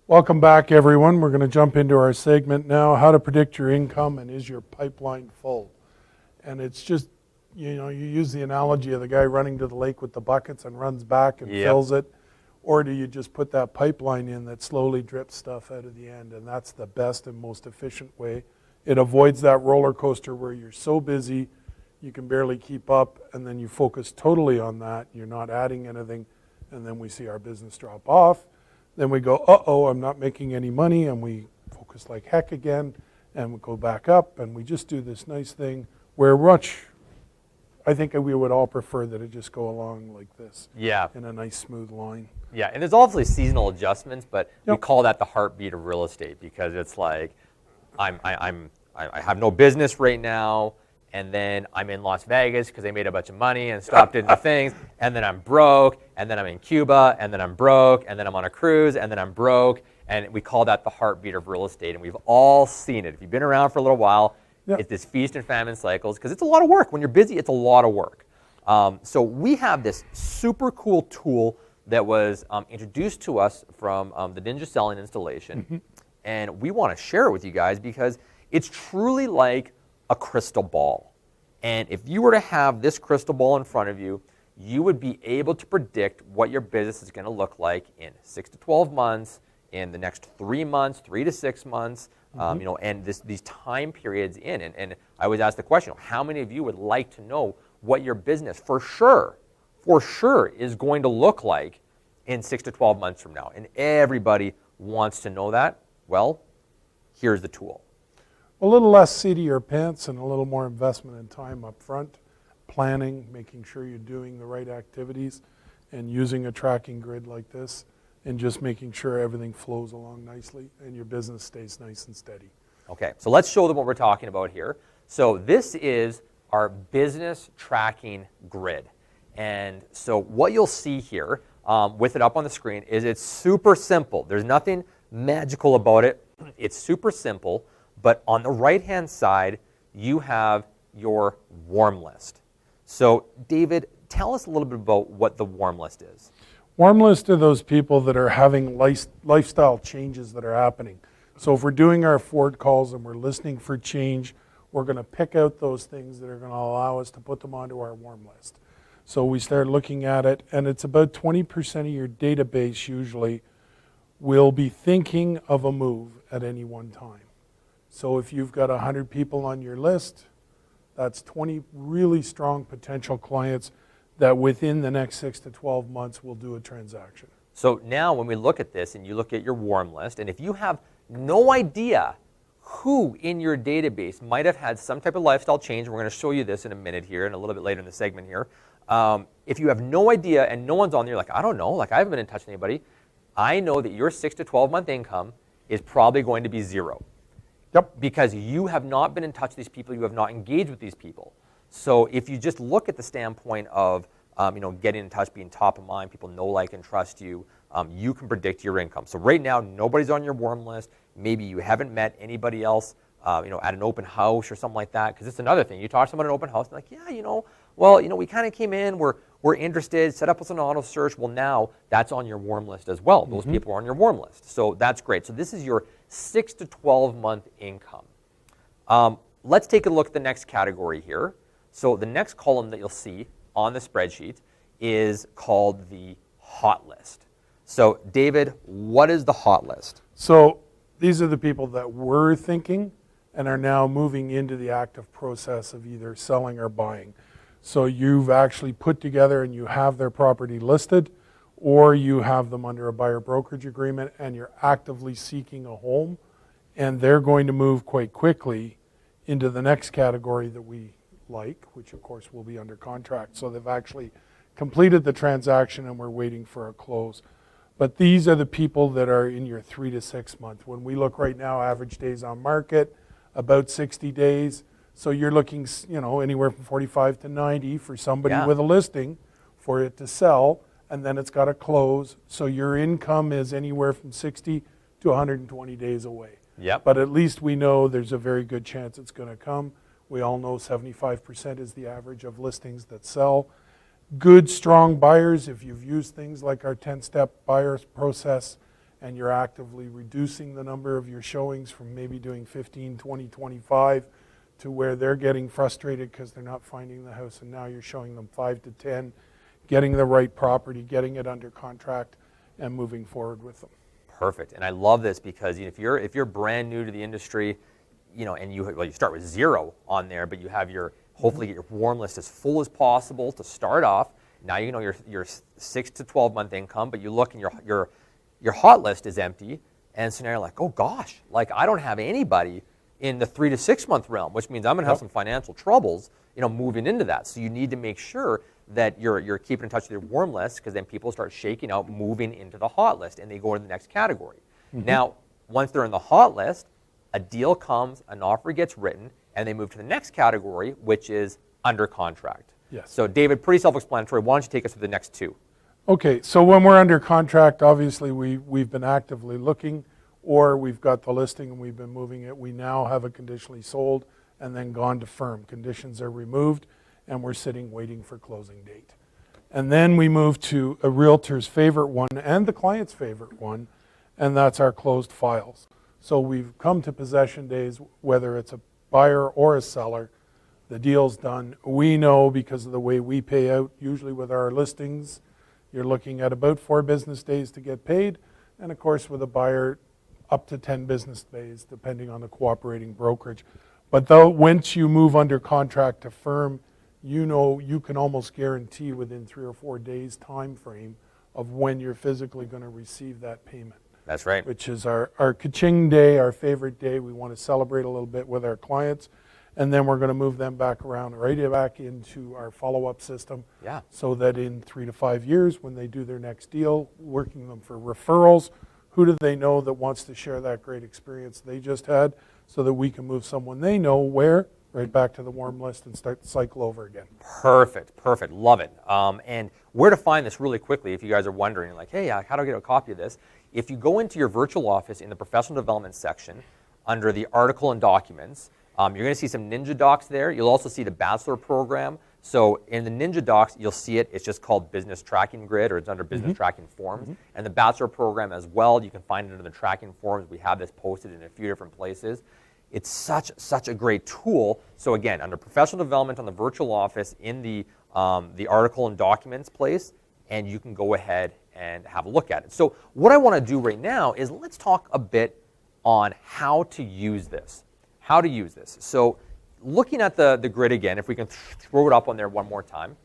Welcome back, everyone. We're going to jump into our segment now, how to predict your income and is your pipeline full? And it's just, you use the analogy of the guy running to the lake with the buckets and runs back and fills it. Or do you just put that pipeline in that slowly drips stuff out of the end? And that's the best and most efficient way. It avoids that roller coaster where you're so busy, you can barely keep up, and then you focus totally on that. You're not adding anything, and then we see our business drop off. Then we go, uh-oh, I'm not making any money, and we focus like heck again, and we go back up, and we just do this nice thing where I think we would all prefer that it just go along like this. Yeah. In a nice smooth line. Yeah, and there's obviously seasonal adjustments, but we call that the heartbeat of real estate because it's like I have no business right now, and then I'm in Las Vegas because I made a bunch of money and stopped into things, and then I'm broke, and then I'm in Cuba, and then I'm broke, and then I'm on a cruise, and then I'm broke, and we call that the heartbeat of real estate, and we've all seen it. If you've been around for a little while, it's this feast and famine cycles because it's a lot of work. When you're busy, it's a lot of work. So we have this super cool tool that was introduced to us from the Ninja Selling Installation, and we want to share it with you guys because it's truly like a crystal ball. And if you were to have this crystal ball in front of you, you would be able to predict what your business is going to look like in 6 to 12 months, in the next 3 months, 3 to 6 months, and these time periods in. And I always ask the question, how many of you would like to know what your business for sure is going to look like in 6 to 12 months from now? And everybody wants to know that. Well, here's the tool. A little less seat of your pants and a little more investment in time up front, planning, making sure you're doing the right activities, and using a tracking grid like this, and just making sure everything flows along nicely and your business stays nice and steady. Okay, so let's show them what we're talking about here. So this is our business tracking grid. And so what you'll see here with it up on the screen is it's super simple. There's nothing magical about it. It's super simple. But on the right-hand side, you have your warm list. So David, tell us a little bit about what the warm list is. Warm list are those people that are having lifestyle changes that are happening. So if we're doing our Ford calls and we're listening for change, we're going to pick out those things that are going to allow us to put them onto our warm list. So we start looking at it, and it's about 20% of your database usually will be thinking of a move at any one time. So if you've got 100 people on your list, that's 20 really strong potential clients that within the next 6 to 12 months will do a transaction. So now when we look at this and you look at your warm list, and if you have no idea who in your database might have had some type of lifestyle change, and we're going to show you this in a minute here and a little bit later in the segment here. If you have no idea and no one's on there, like, I don't know, like I haven't been in touch with anybody, I know that your 6 to 12 month income is probably going to be zero. Yep. Because you have not been in touch with these people, you have not engaged with these people. So if you just look at the standpoint of getting in touch, being top of mind, people know, like, and trust you, you can predict your income. So right now, nobody's on your warm list. Maybe you haven't met anybody else at an open house or something like that. Because it's another thing. You talk to someone at an open house, they're like, yeah, we kind of came in, we're interested, set up with an auto search. Well, now that's on your warm list as well. Those people are on your warm list. So that's great. So this is your 6 to 12 month income. Let's take a look at the next category here. So the next column that you'll see on the spreadsheet is called the hot list. So David, what is the hot list? So these are the people that were thinking and are now moving into the active process of either selling or buying. So you've actually put together and you have their property listed, or you have them under a buyer brokerage agreement and you're actively seeking a home, and they're going to move quite quickly into the next category that we like, which of course will be under contract. So they've actually completed the transaction and we're waiting for a close. But these are the people that are in your 3 to 6 month. When we look right now, average days on market, about 60 days. So you're looking, anywhere from 45 to 90 for somebody with a listing for it to sell, and then it's got to close. So your income is anywhere from 60 to 120 days away. Yep. But at least we know there's a very good chance it's going to come. We all know 75% is the average of listings that sell. Good, strong buyers, if you've used things like our 10-step buyers process and you're actively reducing the number of your showings from maybe doing 15, 20, 25 to where they're getting frustrated because they're not finding the house, and now you're showing them 5 to 10, getting the right property, getting it under contract, and moving forward with them. Perfect. And I love this because if you're brand new to the industry, and you start with 0 on there, but you have hopefully get your warm list as full as possible to start off. Now you know your 6 to 12 month income, but you look and your hot list is empty, and so now you're like, oh gosh, like I don't have anybody in the 3 to 6 month realm, which means I'm going to have some financial troubles, moving into that. So you need to make sure that you're keeping in touch with your warm list, because then people start shaking out, moving into the hot list, and they go to the next category. Now, once they're in the hot list, a deal comes, an offer gets written, and they move to the next category, which is under contract. Yes. So David, pretty self-explanatory. Why don't you take us through the next 2? Okay, so when we're under contract, obviously we've been actively looking, or we've got the listing and we've been moving it. We now have it conditionally sold and then gone to firm. Conditions are removed, and we're sitting waiting for closing date. And then we move to a realtor's favorite one and the client's favorite one, and that's our closed files. So we've come to possession days, whether it's a buyer or a seller, the deal's done. We know, because of the way we pay out, usually with our listings, you're looking at about 4 business days to get paid, and of course with a buyer, up to 10 business days, depending on the cooperating brokerage. But though once you move under contract to firm, you can almost guarantee within 3 or 4 days time frame of when you're physically going to receive that payment. That's right. Which is our ka-ching day, our favorite day. We want to celebrate a little bit with our clients, and then we're going to move them back around, right back into our follow-up system. Yeah. So that in 3 to 5 years, when they do their next deal, working them for referrals, who do they know that wants to share that great experience they just had, so that we can move someone they know where, right back to the warm list and start the cycle over again. Perfect. Love it. And where to find this really quickly, if you guys are wondering, like, hey, how do I get a copy of this? If you go into your virtual office in the professional development section, under the article and documents, you're going to see some Ninja Docs there. You'll also see the bachelor program. So in the Ninja Docs, you'll see it. It's just called Business Tracking Grid, or it's under Business Tracking Forms. And the bachelor program as well, you can find it under the tracking forms. We have this posted in a few different places. It's such a great tool. So again, under professional development on the virtual office, in the article and documents place, and you can go ahead and have a look at it. So what I want to do right now is let's talk a bit on how to use this. So looking at the grid again, if we can throw it up on there one more time,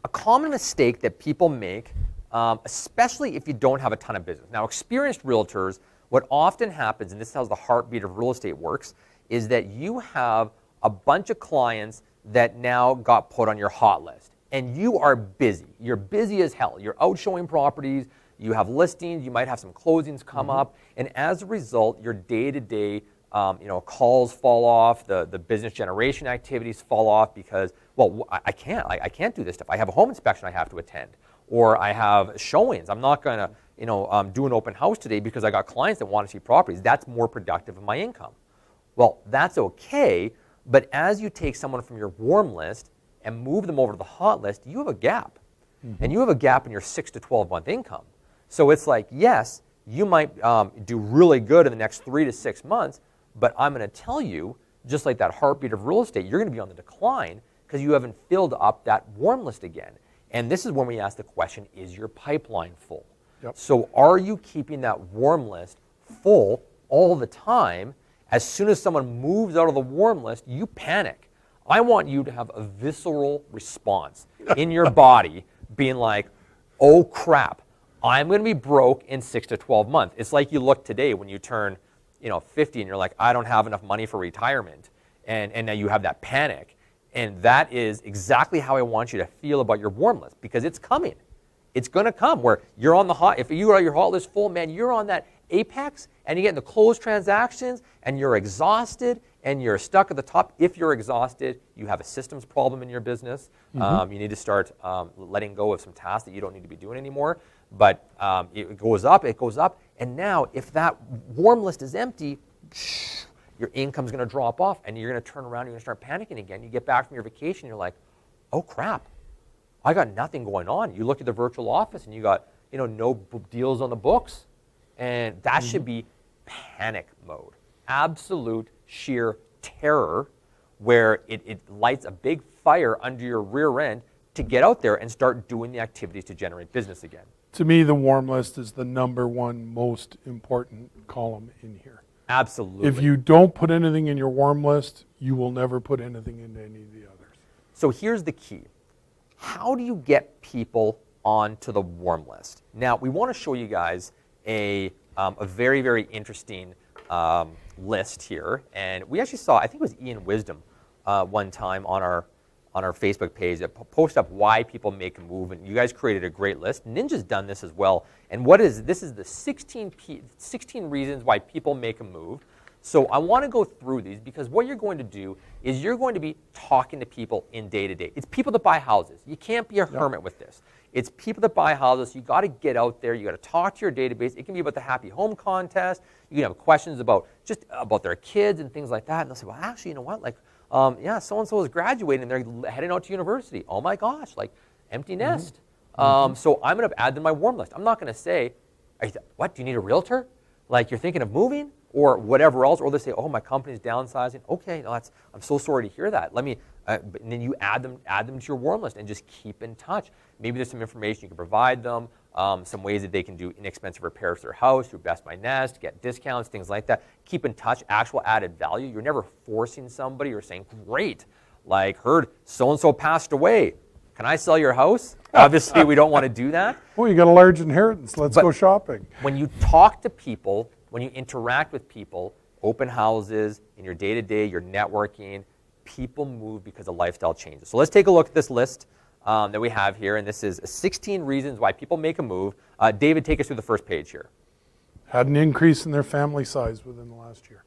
a common mistake that people make, especially if you don't have a ton of business. Now, experienced realtors, what often happens, and this is how the heartbeat of real estate works, is that you have a bunch of clients that now got put on your hot list. And you are busy. You're busy as hell. You're out showing properties. You have listings. You might have some closings come up. And as a result, your day-to-day calls fall off. The business generation activities fall off because, well, I can't do this stuff. I have a home inspection I have to attend, or I have showings. I'm not going to do an open house today because I got clients that want to see properties. That's more productive of my income. Well, that's okay. But as you take someone from your warm list and move them over to the hot list, you have a gap. And you have a gap in your 6 to 12 month income. So it's like, yes, you might do really good in the next 3 to 6 months, but I'm going to tell you, just like that heartbeat of real estate, you're going to be on the decline because you haven't filled up that warm list again. And this is when we ask the question, is your pipeline full? Yep. So are you keeping that warm list full all the time? As soon as someone moves out of the warm list, you panic. I want you to have a visceral response in your body being like, oh crap, I'm going to be broke in 6 to 12 months. It's like you look today when you turn 50 and you're like, I don't have enough money for retirement. And now you have that panic. And that is exactly how I want you to feel about your warm list, because it's coming. It's going to come where you're on the hot, if you are your hot list full, man, you're on that apex and you get in the closed transactions and you're exhausted and you're stuck at the top. If you're exhausted, you have a systems problem in your business. You need to start letting go of some tasks that you don't need to be doing anymore. But it goes up, and now if that warm list is empty, your income's going to drop off, and you're going to turn around and you're going to start panicking again. You get back from your vacation, you're like, oh crap, I got nothing going on. You look at the virtual office and you got no deals on the books. And that should be panic mode, absolute sheer terror, where it lights a big fire under your rear end to get out there and start doing the activities to generate business again. To me, the warm list is the number one most important column in here. Absolutely. If you don't put anything in your warm list, you will never put anything into any of the others. So here's the key. How do you get people onto the warm list? Now, we want to show you guys a very, very interesting list here. And we actually saw, I think it was Ian Wisdom one time on our Facebook page that posted up why people make a move. And you guys created a great list. Ninja's done this as well. And this is the 16 reasons why people make a move. So I want to go through these because what you're going to do is you're going to be talking to people in day-to-day. It's people that buy houses. You can't be a hermit with this. It's people that buy houses. You got to get out there. You got to talk to your database. It can be about the Happy Home Contest. You can have questions about just about their kids and things like that. And they'll say, well, actually, you know what? Like, yeah, so-and-so is graduating and they're heading out to university. Oh my gosh, like empty nest. So I'm going to add them to my warm list. I'm not going to say, what, do you need a realtor? Like you're thinking of moving? Or whatever else, or they say, "Oh, my company's downsizing." Okay, no, I'm so sorry to hear that. Let me, and then you add them to your warm list, and just keep in touch. Maybe there's some information you can provide them, some ways that they can do inexpensive repairs to their house through Best Buy Nest, get discounts, things like that. Keep in touch, actual added value. You're never forcing somebody or saying, "Great, like heard so and so passed away. Can I sell your house?" Obviously, we don't want to do that. Well, you got a large inheritance. Let's go shopping. When you talk to people, when you interact with people, open houses, in your day-to-day, your networking, people move because of lifestyle changes. So let's take a look at this list that we have here, and this is 16 reasons why people make a move. David, take us through the first page here. Had an increase in their family size within the last year,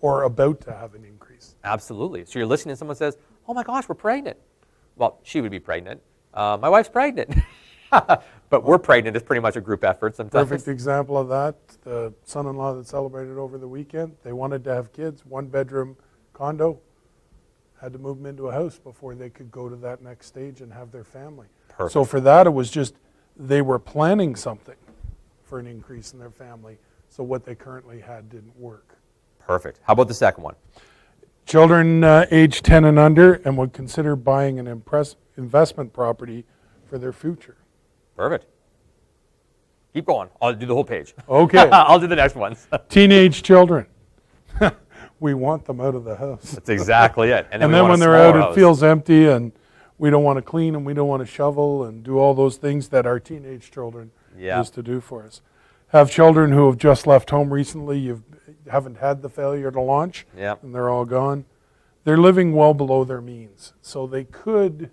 or about to have an increase. Absolutely. So you're listening and someone says, "Oh my gosh, we're pregnant." Well, she would be pregnant. My wife's pregnant. But we're pregnant is pretty much a group effort sometimes. Perfect example of that, the son-in-law that celebrated over the weekend, they wanted to have kids, one-bedroom condo, had to move them into a house before they could go to that next stage and have their family. Perfect. So for that, it was just, they were planning something for an increase in their family, so what they currently had didn't work. Perfect. How about the second one? Children age 10 and under and would consider buying an investment property for their future. Perfect. Keep going. I'll do the whole page. Okay. I'll do the next ones. Teenage children. We want them out of the house. That's exactly it. And then when they're out, it feels empty, and we don't want to clean and we don't want to shovel and do all those things that our teenage children used to do for us. Have children who have just left home recently, you haven't had the failure to launch, and they're all gone. They're living well below their means, so they could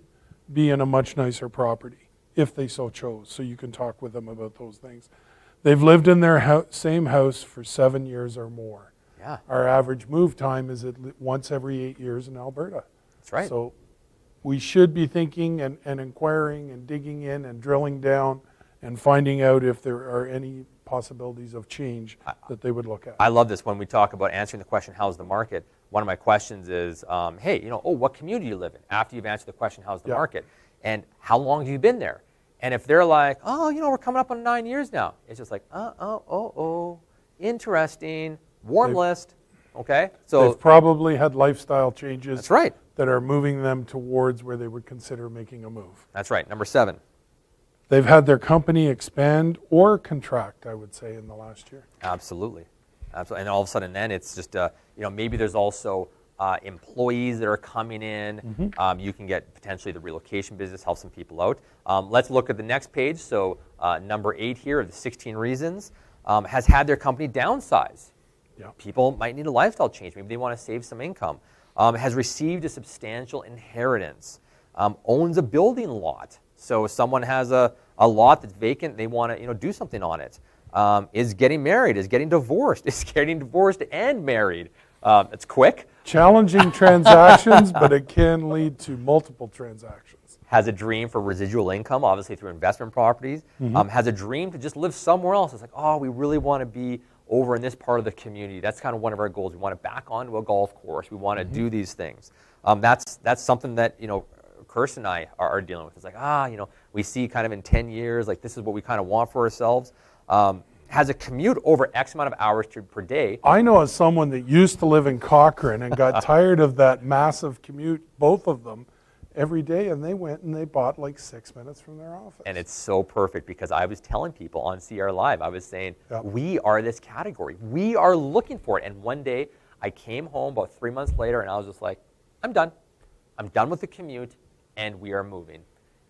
be in a much nicer property if they so chose, so you can talk with them about those things. They've lived in their same house for 7 years or more. Yeah. Our average move time is once every 8 years in Alberta. That's right. So we should be thinking and inquiring and digging in and drilling down and finding out if there are any possibilities of change that they would look at. I love this when we talk about answering the question, how's the market? One of my questions is, hey, what community do you live in? After you've answered the question, how's the market? And how long have you been there? And if they're like, oh, we're coming up on 9 years now, it's just like, interesting, warm list, okay? So they've probably had lifestyle changes. That's right. That are moving them towards where they would consider making a move. That's right. Number 7. They've had their company expand or contract, I would say, in the last year. Absolutely. Absolutely. And all of a sudden then it's just, maybe there's also employees that are coming in. You can get potentially the relocation business, help some people out. Let's look at the next page. So number 8 here of the 16 reasons, has had their company downsize. Yeah. People might need a lifestyle change. Maybe they want to save some income. Has received a substantial inheritance. Owns a building lot. So if someone has a lot that's vacant, they want to do something on it. Is getting married, is getting divorced and married. It's quick. Challenging transactions, but it can lead to multiple transactions. Has a dream for residual income, obviously through investment properties. Has a dream to just live somewhere else. It's like, oh, we really want to be over in this part of the community. That's kind of one of our goals. We want to back onto a golf course. We want to do these things. That's something that, Kirsten and I are dealing with. It's like, we see kind of in 10 years, like this is what we kind of want for ourselves. Has has a commute over X amount of hours per day. I know as someone that used to live in Cochrane and got tired of that massive commute, both of them, every day, and they went and they bought like 6 minutes from their office. And it's so perfect because I was telling people on CR Live, I was saying, we are this category. We are looking for it. And one day I came home about 3 months later and I was just like, I'm done. I'm done with the commute and we are moving.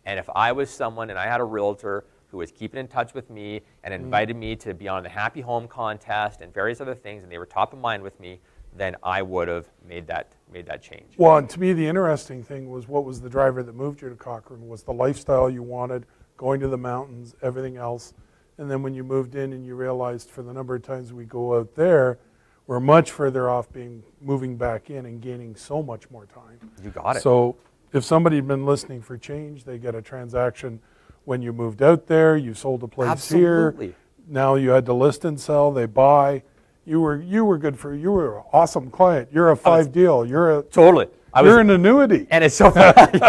And if I was someone and I had a realtor who was keeping in touch with me and invited me to be on the Happy Home contest and various other things, and they were top of mind with me, then I would have made that change. Well, and to me, the interesting thing was what was the driver that moved you to Cochrane was the lifestyle you wanted, going to the mountains, everything else. And then when you moved in and you realized for the number of times we go out there, we're much further off moving back in and gaining so much more time. You got it. So if somebody had been listening for change, they get a transaction when you moved out there, you sold a place Absolutely. here. Now you had to list and sell, they buy. You were an awesome client. You're a 5 deal. You're an annuity. And it's so funny.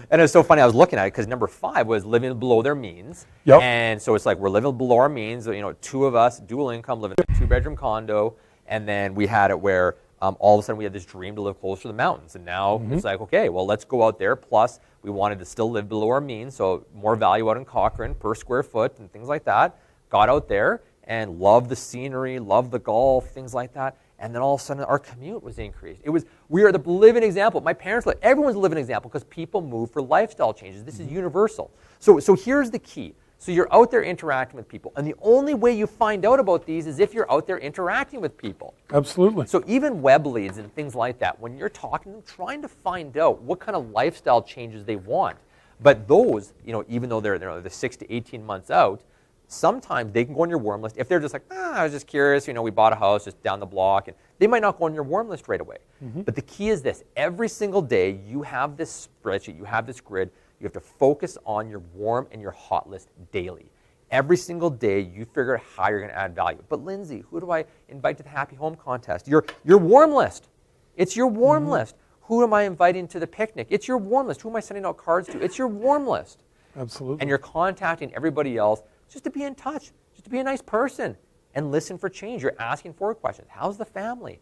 And it's so funny. I was looking at it because number 5 was living below their means. Yep. And so it's like we're living below our means. You know, 2 of us, dual income, living in a 2-bedroom condo. And then we had it where all of a sudden we had this dream to live closer to the mountains. And now it's like, okay, well, let's go out there. Plus, we wanted to still live below our means, so more value out in Cochrane per square foot and things like that. Got out there and loved the scenery, loved the golf, things like that. And then all of a sudden, our commute was increased. We are the living example. My parents, everyone's a living example because people move for lifestyle changes. This is universal. So here's the key. So you're out there interacting with people. And the only way you find out about these is if you're out there interacting with people. Absolutely. So even web leads and things like that, when you're talking to them, trying to find out what kind of lifestyle changes they want. But those, even though they're 6 to 18 months out, sometimes they can go on your warm list. If they're just like, I was just curious, we bought a house just down the block, and they might not go on your warm list right away. But the key is this. Every single day, you have this spreadsheet, you have this grid. You have to focus on your warm and your hot list daily. Every single day, you figure out how you're going to add value. But Lindsay, who do I invite to the Happy Home contest? Your warm list. It's your warm list. Who am I inviting to the picnic? It's your warm list. Who am I sending out cards to? It's your warm list. Absolutely. And you're contacting everybody else just to be in touch, just to be a nice person and listen for change. You're asking for questions. How's the family?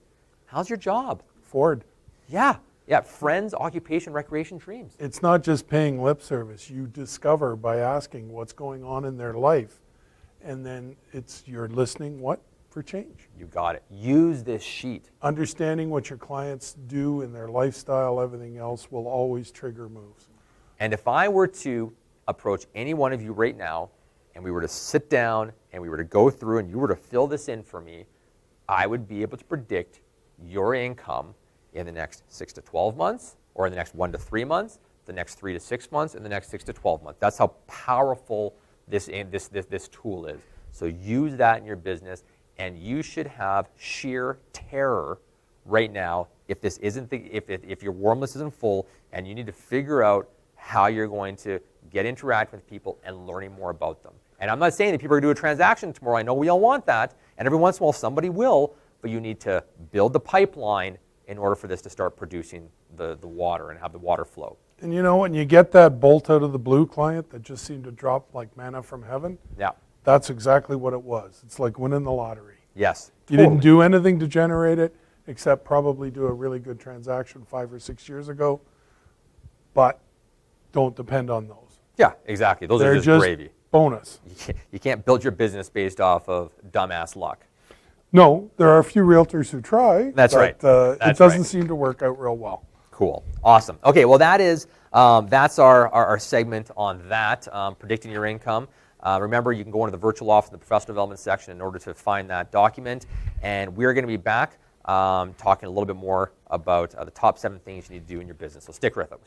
How's your job? Ford. Yeah, friends, occupation, recreation, dreams. It's not just paying lip service. You discover by asking what's going on in their life. And then you're listening, for change. You got it. Use this sheet. Understanding what your clients do in their lifestyle, everything else will always trigger moves. And if I were to approach any one of you right now, and we were to sit down, and we were to go through, and you were to fill this in for me, I would be able to predict your income in the next 6 to 12 months, or in the next 1 to 3 months, the next 3 to 6 months, and the next 6 to 12 months. That's how powerful this tool is. So use that in your business, and you should have sheer terror right now if this isn't if your warm list isn't full, and you need to figure out how you're going to interact with people and learning more about them. And I'm not saying that people are going to do a transaction tomorrow. I know we all want that, and every once in a while somebody will, but you need to build the pipeline in order for this to start producing the water and have the water flow. And when you get that bolt out of the blue client that just seemed to drop like manna from heaven, that's exactly what it was. It's like winning the lottery. Yes. You didn't do anything to generate it except probably do a really good transaction 5 or 6 years ago, but don't depend on those. Yeah, exactly. Those They're are just gravy. Bonus. You can't build your business based off of dumbass luck. No, there are a few realtors who try. That's right. It doesn't seem to work out real well. Cool. Awesome. Okay, well that's our segment on that, predicting your income. Remember, you can go into the virtual office in the professional development section in order to find that document. And we're going to be back talking a little bit more about the top 7 things you need to do in your business. So stick with us.